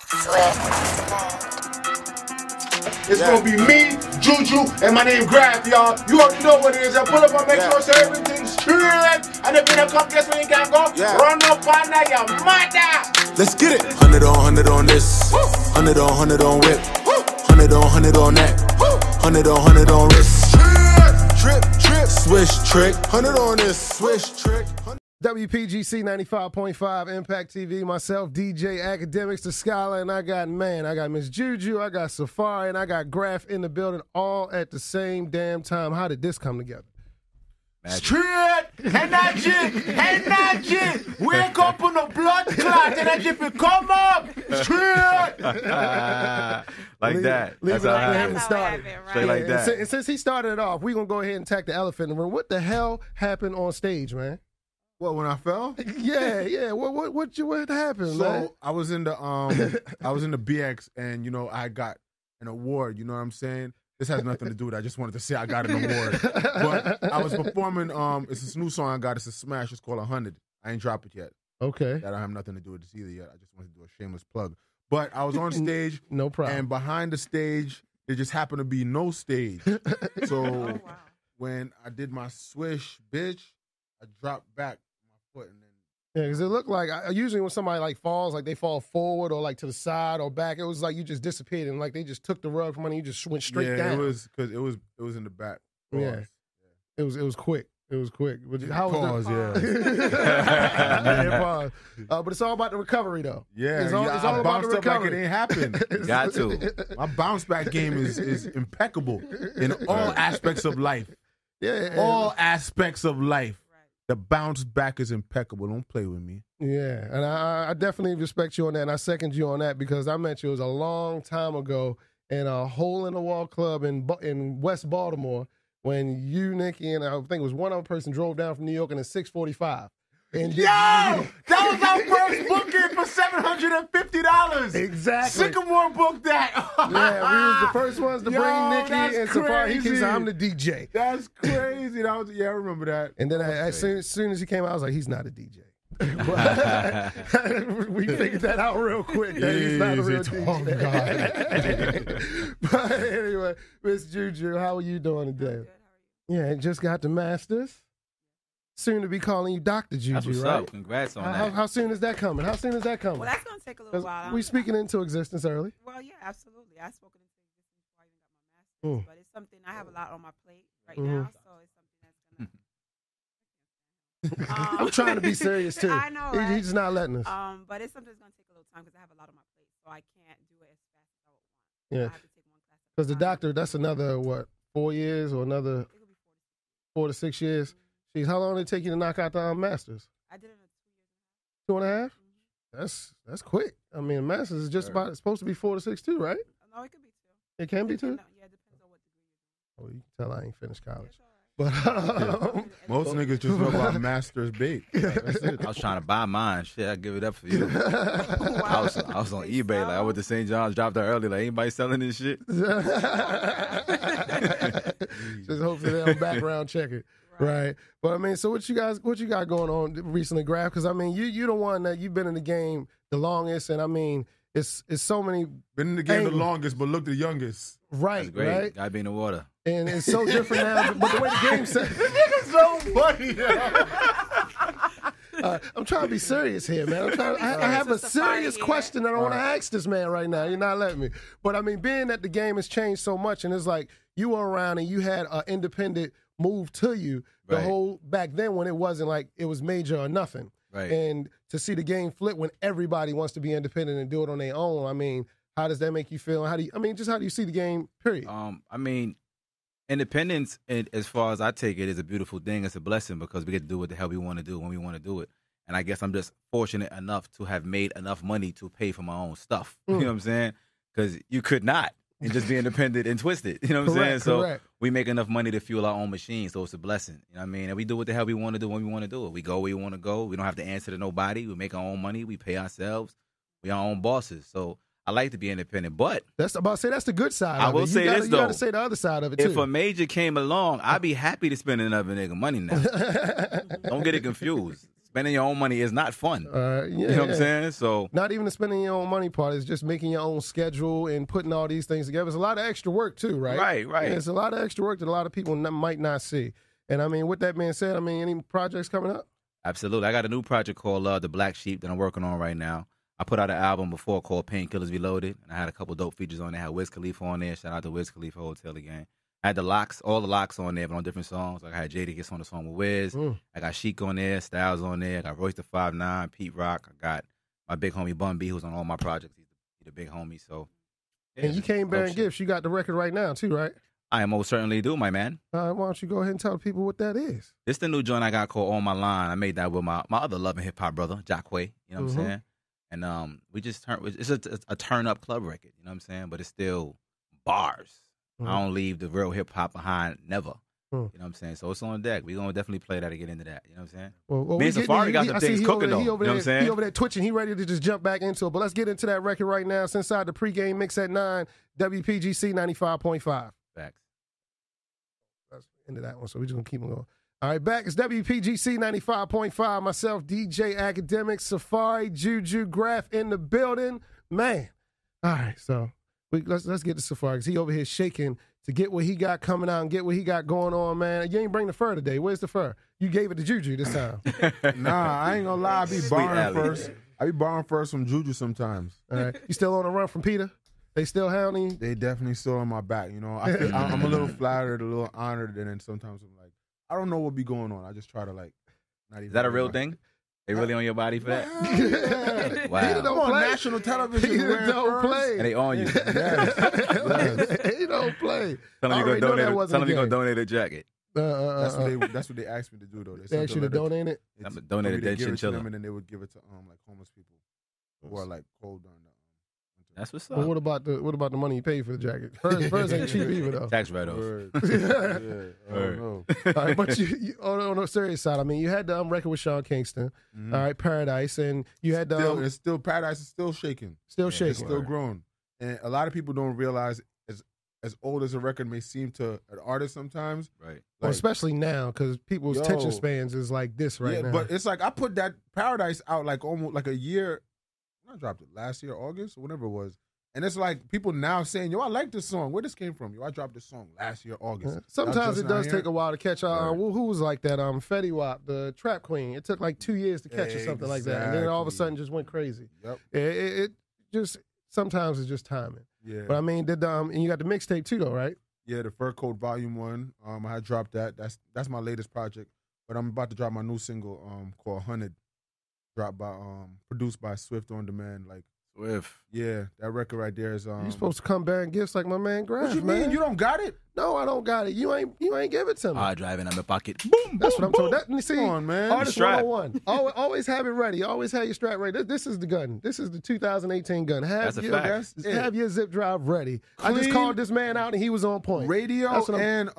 It's gonna be me, Juju, and my name Grafh, y'all. You already know what it is. I pull up and make sure so everything's straight. And if you don't come, guess where you can go? Run up on that, your mother. Let's get it. 100 on this. 100 on whip. 100 on that. 100 on wrist. Trip, swish trick. 100 on this, swish trick. WPGC 95.5 Impact TV, myself, DJ Akademiks, the Scholar, and I got Miss Juju, I got Safaree, and I got Grafh in the building all at the same damn time. How did this come together? Straight energy. Wake up on the blood clot energy if you come up. Straight. That's how it started. Right? Like that. And since he started it off, we're going to go ahead and tack the elephant in the room. What the hell happened on stage, man? What, when I fell? Yeah. What happened, man? So I was in the BX, and you know I got an award. You know what I'm saying? This has nothing to do with it. I just wanted to say I got an award. But I was performing. It's this new song I got. It's a smash. It's called 100. I ain't dropped it yet. Okay. That don't have nothing to do with this either yet. I just wanted to do a shameless plug. But I was on stage. No problem. And behind the stage, there just happened to be no stage. So when I did my swish, bitch, I dropped back. And then, yeah, because it looked like usually when somebody like falls, like they fall forward or like to the side or back, it was like you just disappeared and like they just took the rug from under you, just went straight down. Yeah, it was because it was in the back. Pause. Yeah, it was quick. It was quick. But how was pause? Pause. But it's all about the recovery, though. Yeah, it's all I about the bounced up like recovery. it ain't happened. Got to. My bounce back game is impeccable in all aspects of life. Yeah, all aspects of life. The bounce back is impeccable. Don't play with me. Yeah, and I definitely respect you on that, and I second you on that because I met you, it was a long time ago in a hole-in-the-wall club in West Baltimore when you, Nikki, and I think it was one other person drove down from New York in a 645. And that was our first booking for $750. Exactly. Sycamore booked that. Yeah, we was the first ones to bring Nikki and Safaree. He said, I'm the DJ. That's crazy. I remember that. And then as soon as he came out, I was like, he's not a DJ. We figured that out real quick. That he's not a real DJ. But anyway, Miss Juju, how are you doing today? Yeah, just got the Masters. Soon to be calling you Dr. Juju, That's what's right? up. Congrats on that. How soon is that coming? Well, that's going to take a little while. We speaking into existence early. Well, yeah, absolutely. I've spoken into existence before I even got my master's, but it's something I have a lot on my plate right now, so it's something that's going to... I'm trying to be serious, too. I know, right? He's just not letting us. But it's something that's going to take a little time because I have a lot on my plate, so I can't do it as fast as I would want. Yeah. I have to take one class. Because the doctor, that's another, 4 years or another 4 to 6 years? Jeez, how long did it take you to knock out the Masters? I did it in 2 years. 2.5? That's quick. I mean, Masters is just about, it's supposed to be 4 to 6 too, right? No, it could be 2. It can be 2? Yeah, it depends on what degree you're doing. Oh, you can tell I ain't finished college. It's all right. But Most niggas just know about Masters bake. That's it. I was trying to buy mine. Shit, I give it up for you. I was on eBay. Like I went to St. John's, dropped out early. Like anybody selling this shit? Just hopefully they don't background check it. Right. But I mean, so what you got going on recently, Grafh? Because I mean, you the one that you've been in the game the longest, and I mean, it's so many. Been in the game the longest, but look the youngest. Right. That's great. Right. Gotta be in the water. And it's so different now. But the way the game's set, Nigga's so funny. I'm trying to be serious here, man. I have a serious question that I want to ask this man right now. You're not letting me. But I mean, being that the game has changed so much, and it's like you were around and you had an independent move to you the whole back then when it wasn't like it was major or nothing. Right. And to see the game flip when everybody wants to be independent and do it on their own, I mean, how does that make you feel? How do you see the game, period? I mean, independence, as far as I take it, is a beautiful thing. It's a blessing because we get to do what the hell we want to do when we want to do it. And I guess I'm just fortunate enough to have made enough money to pay for my own stuff. You know what I'm saying? Because you could not. And just be independent and twisted. You know what I'm saying? So we make enough money to fuel our own machine, so it's a blessing. You know what I mean? And we do what the hell we want to do when we want to do it. We go where we want to go. We don't have to answer to nobody. We make our own money. We pay ourselves. We our own bosses. So I like to be independent, but that's the good side. I will say this though. You got to say the other side of it too. If a major came along, I'd be happy to spend another nigga money now. Don't get it confused. spending your own money is not fun. You know what I'm saying? So not even the spending your own money part is just making your own schedule and putting all these things together. It's a lot of extra work too, right? Right. It's a lot of extra work that a lot of people might not see. And I mean, with that being said, I mean, any projects coming up? Absolutely. I got a new project called The Black Sheep that I'm working on right now. I put out an album before called Painkillers Reloaded, and I had a couple dope features on there. I had Wiz Khalifa on there. Shout out to Wiz Khalifa Hotel again. I had all the locks on there, but on different songs. Like I had Jadakiss on the song with Wiz. I got Sheik on there, Styles on there. I got Royce the 5'9", Pete Rock. I got my big homie Bun B, who's on all my projects. He's the big homie. So, and you came bearing gifts. You got the record right now too, right? I most certainly do, my man. Why don't you go ahead and tell people what that is? It's the new joint I got called On My Line. I made that with my other loving hip hop brother, Jacquay. You know what I'm saying? And we just it's a turn up club record. You know what I'm saying? But it's still bars. I don't leave the real hip hop behind, never. You know what I'm saying? So it's on deck. We're going to definitely play that to get into that. You know what I'm saying? Well, me and Safaree got some things cooking, though. You know what I'm saying? He over there twitching. He ready to just jump back into it. But let's get into that record right now. It's inside the pregame mix at 9, WPGC 95.5. Facts. That's into that one, so we're just going to keep on going. All right, back. It's WPGC 95.5. Myself, DJ Akademiks, Safaree, Juju, Grafh in the building. Man. All right, so let's get to Safaree because he over here shaking to get what he got coming out and get what he got going on, man. You ain't bring the fur today. Where's the fur? You gave it to Juju this time. Nah, I ain't gonna lie. I be borrowing first. I be borrowing first from Juju sometimes. All right. You still on the run from Peter? They still hounding you? They definitely still on my back. You know, I'm a little flattered, a little honored, and then sometimes I'm like, I don't know what be going on. I just try to like, not even. Is that a real thing? They really on your body for that? Yeah. Wow. Peter don't play. National television. Peter don't play. And they on you. Yes. He don't play. Tell them you're going to donate a jacket. That's what they asked me to do, though. They asked you to donate it? I'm going to donate a dead chinchilla. And then they would give it to like homeless people who are like cold on the. That's what's up. Well, what about the money you paid for the jacket? Furs ain't cheap either, though. Tax write-offs. No. All right, but you on the serious side, I mean, you had the record with Sean Kingston, all right, Paradise, and you had the it's still Paradise is still shaking, it's still growing, and a lot of people don't realize as old as a record may seem to an artist sometimes, right? Well, Like, especially now because people's attention spans is like this right now. But it's like I put that Paradise out like almost like a year. I dropped it last year, August, or whatever it was. And it's like people now saying, yo, I like this song. Where this came from? Yo, I dropped this song last year, August. Sometimes it does take a while to catch on. Who was like that? Fetty Wap, the Trap Queen. It took like 2 years to catch or something like that. And then all of a sudden just went crazy. Yep. It just, sometimes it's just timing. Yeah. But I mean, and you got the mixtape too though, right? Yeah, the Fur Code Volume 1. I had dropped that. That's my latest project. But I'm about to drop my new single called 100. Produced by Swift On Demand. Like Swift. Yeah, that record right there is. You supposed to come bearing gifts like my man Grafh. What you man. mean? You don't got it? No, I don't got it. You ain't give it to me. I drive in my pocket. Boom. That's what I'm talking. See, come on, man. Artist 101. Always have it ready. Always have your strap ready. This is the gun. This is the 2018 gun. Have your zip drive ready. Clean. I just called this man out and he was on point. Radio and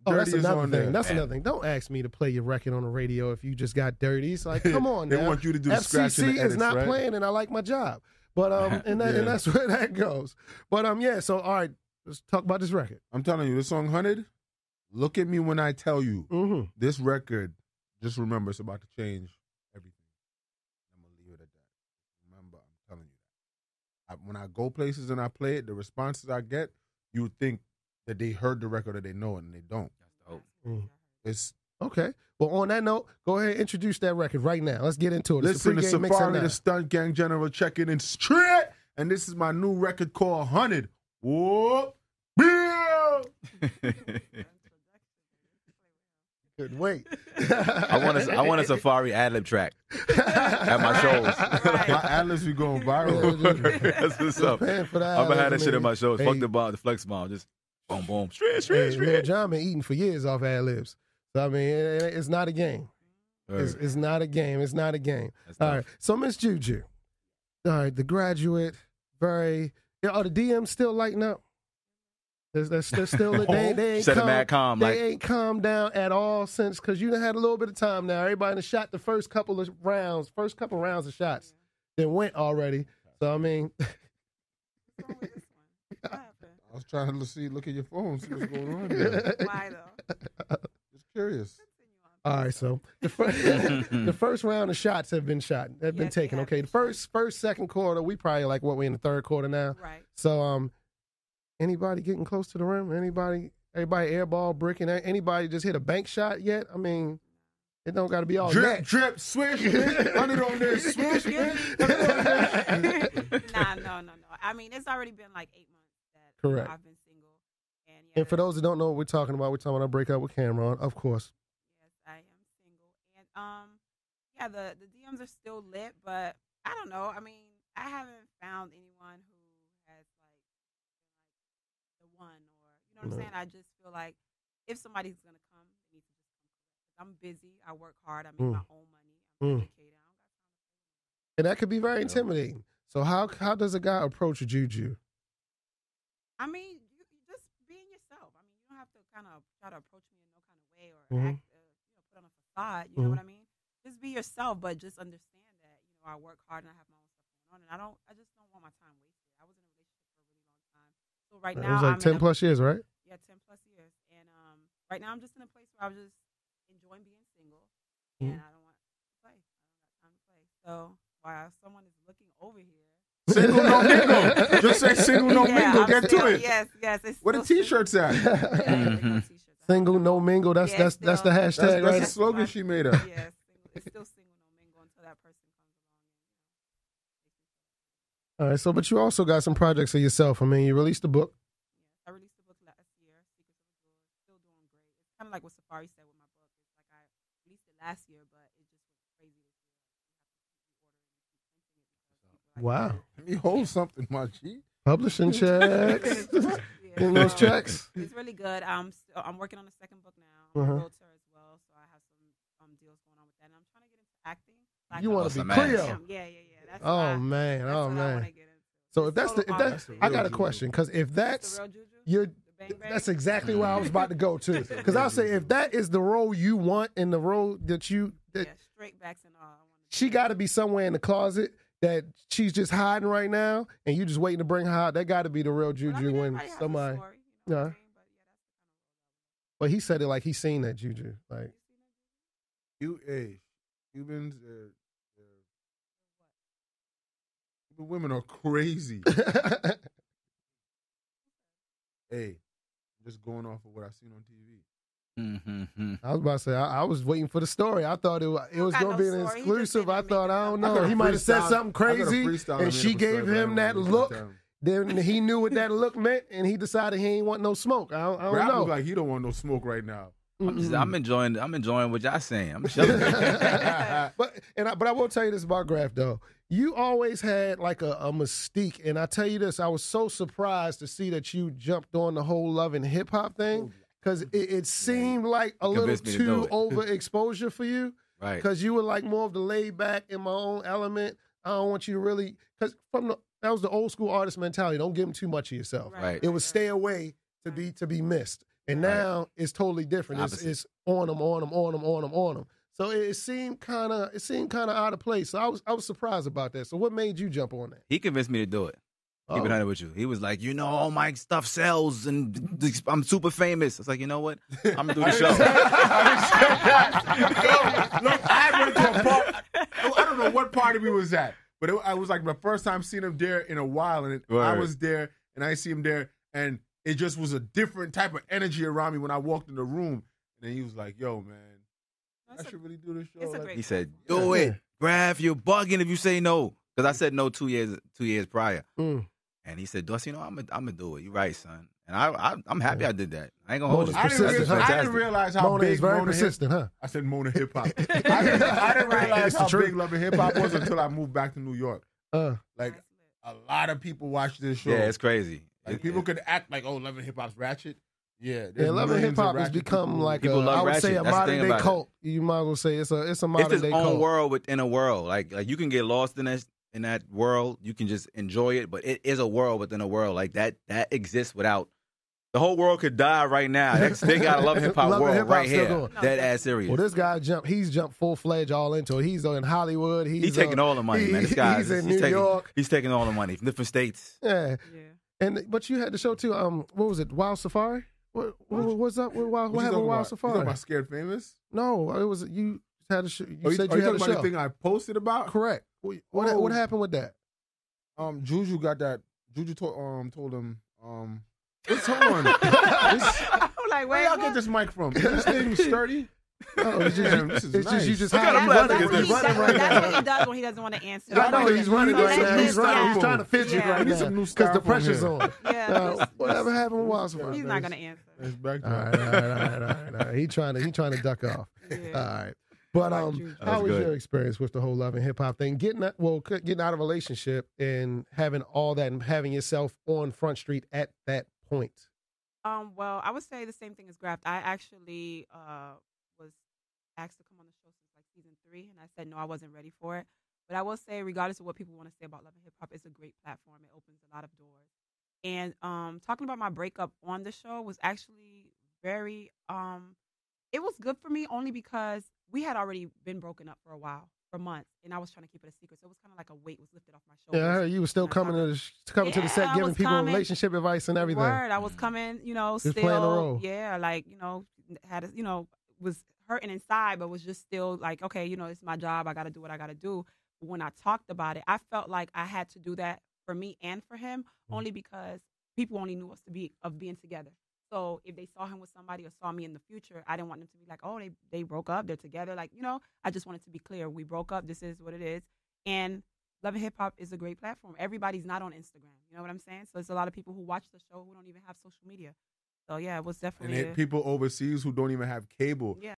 that's another thing. There. That's another thing. Don't ask me to play your record on the radio if you just got dirty. It's like, come on, they now. want you to do the scratch and the FCC edits, is not right? playing, and I like my job. But and that's where that goes. But yeah. So all right, let's talk about this record. I'm telling you, this song 100. Look at me when I tell you, this record. Just remember, it's about to change everything. I'm gonna leave it at that. Remember, I'm telling you that. When I go places and I play it, the responses I get, you would think that they heard the record or they know it, and they don't. That's dope. It's okay. Well, on that note, go ahead and introduce that record right now. Let's get into it. Listen to Safaree, the Stunt Gang General, checking in straight, and this is my new record called 100. Whoop, Bill. Couldn't wait. I want a Safaree ad-lib track at my shows. My ad-libs be going viral. That's what's up. I'm gonna have that shit at my shows. Fuck the flex bomb. Just boom, boom. Lil Jon been eating for years off ad-libs. So, I mean, it's not a game. It's not a game. It's not a game. All right. So, Miss Juju. All right. The Graduate. Are the DMs still lighting up? They're still they ain't calm. They ain't calmed down at all since, because you done had a little bit of time now. Everybody done shot the first couple rounds of shots. Then went already. So I mean, I was trying to look at your phone, see what's going on there. Why though? Just curious. All right, so the first round of shots have been taken. Okay, the first, second quarter, we probably like what, we in the third quarter now. Right. So anybody getting close to the rim? Everybody airball, bricking? Anybody just hit a bank shot yet? I mean, it don't got to be all drip, net. drip, swish, 100 on this, swish. No. I mean, it's already been like 8 months that Correct. I've been single. And for those that don't know what we're talking about I break up with Cameron, of course. Yes, I am single. And the DMs are still lit, but I don't know. I mean, I haven't found anyone who has like the one, or you know what I'm saying? I just feel like if somebody's gonna come, they need to just come. I'm busy. I work hard. I make my own money. I'm educated. I don't got time to play. And that could be very intimidating. So how does a guy approach Juju? I mean, you just being yourself. I mean, you don't have to kind of try to approach me in no kind of way or act, put on a facade. You know what I mean? Just be yourself, but just understand that I work hard and I have my own stuff going on, and I just don't want my time wasted. I was in a relationship for a really long time, so right now it was like 10 plus years, right? Yeah, 10 plus years, and right now I'm just in a place where I'm just enjoying being single, and I don't want to play. I don't got time to play. So while someone is looking over here. Single, no mingle. Just say single, no mingle. Get to it. Yes. Where the T-shirts at? Single, no mingle. That's the hashtag, right? That's the slogan she made up. Yes, it's still single, no mingle until that person comes along. All right. So, but you also got some projects of yourself. I mean, you released a book. Yes, I released a book last year. Secrets of a Good. Still doing great. It's kind of like what Safaree said with my book. It's like I released it last year, but it just went crazy this year. Wow. Let me hold something, my G. Publishing checks. Getting those checks. It's really good. I'm working on a second book now. I'm a realtor as well, so I have some deals going on with that. And I'm trying to get into acting. You want to be Cleo? Yeah. That's oh what I man. wanna get into. So if that's I got a question, because if that's that's exactly where I was about to go to. Because I'll say if that is the role you want and the role that straight backs and all. She got to be somewhere in the closet that she's just hiding right now, and you just waiting to bring her out. That got to be the real Juju when somebody. Yeah. But he said it like he's seen that Juju. Like Cubans, Cuban women are crazy. Hey, just going off of what I've seen on TV. I was about to say, I was waiting for the story. I thought it was going to be an exclusive. I thought, I don't know. He might have said something crazy, and she gave him that look. Then he knew what that look meant, and he decided he ain't want no smoke. I don't know. Like he don't want no smoke right now. I'm enjoying what y'all saying. I'm chilling. But I will tell you this about Grafh though. You always had like a mystique, and I tell you this, I was so surprised to see that you jumped on the whole love and hip hop thing. Because it seemed like a little too overexposure for you. Right. Because you were like more of the laid back in my own element. I don't want you to really, because that was the old school artist mentality. Don't give them too much of yourself. Right. It was stay away to be missed. And now it's totally different. It's on them. So it seemed kind of out of place. So I was surprised about that. So what made you jump on that? He convinced me to do it. Keep it 100 with you. He was like, all my stuff sells, and I'm super famous. I was like, you know what? I'm gonna do the show. Look, I went to a party. I don't know what party we was at, but I was like my first time seeing him there in a while, and I was there, and I see him there, and it just was a different type of energy around me when I walked in the room. And then he was like, "Yo, man, I should really do this show." He said, "Do it, Grafh. You're bugging if you say no." Because I said no 2 years prior. And he said, "Dusty, I'm gonna do it. You're right, son." And I'm happy I did that. I ain't gonna hold you. I didn't realize how Mona big is very Mona persistent, huh? I said Mona hip hop. I didn't realize how big Love and Hip Hop was until I moved back to New York. Like a lot of people watch this show. Yeah, it's crazy. Like people could act like, "Oh, Love and Hip Hop's ratchet." Yeah, Love and Hip Hop has become like I would say a modern day cult. You might as well say it's a modern day cult. It's its own world within a world. Like you can get lost in that world. You can just enjoy it, but it is a world within a world. Like that exists without. The whole world could die right now. They got a Love and Hip Hop world right here. Dead ass serious. Well, this guy he's jumped full-fledged all into it. He's in Hollywood. He's taking all the money, man. This guy, he's in New York. He's taking all the money from different states. Yeah. But you had the show too. What was it? Wild Safari? What's up with what happened with Wild Safari? You talking about Scared Famous? No, it was you had a show. You said you you had a talking show. about the thing I posted about? Correct. What happened with that? Juju got that. Juju told him. Hold on. I'm like, Where y'all get this mic from? Is this thing sturdy? Oh, it's just nice. you just What kind of plastic is this? That's what he does when he doesn't want to answer. I know he's running right now. He's running. He's trying to fidget Yeah. right I need now some new because the styrofoam pressure's here. on. Yeah, Whatever happened with Wild Safari? he's not gonna answer. It's back All to right. He trying to duck off. Yeah. All right. But how was good. your experience with the whole love and hip hop thing? Getting out of a relationship and having all that and having yourself on Front Street at that point. Well, I would say the same thing as Grafh. I actually was asked to come on the show since like season 3, and I said no, I wasn't ready for it. But I will say, regardless of what people want to say about love and hip hop, it's a great platform. It opens a lot of doors. And talking about my breakup on the show was actually very it was good for me only because we had already been broken up for a while, for months, and I was trying to keep it a secret. So it was kind of like a weight was lifted off my shoulders. Yeah, I heard you were still coming to the set, giving people relationship advice and everything. Word, I was coming, Just still playing the role. Yeah, like, had a, was hurting inside, but was just still like, okay, it's my job. I got to do what I got to do. But when I talked about it, I felt like I had to do that for me and for him, only because people only knew us of being together. So if they saw him with somebody or saw me in the future, I didn't want them to be like, oh, they broke up, they're together. Like, I just wanted to be clear. We broke up. This is what it is. And Love and Hip Hop is a great platform. Everybody's not on Instagram. You know what I'm saying? So there's a lot of people who watch the show who don't even have social media. So yeah, it was definitely people overseas who don't even have cable. Yeah.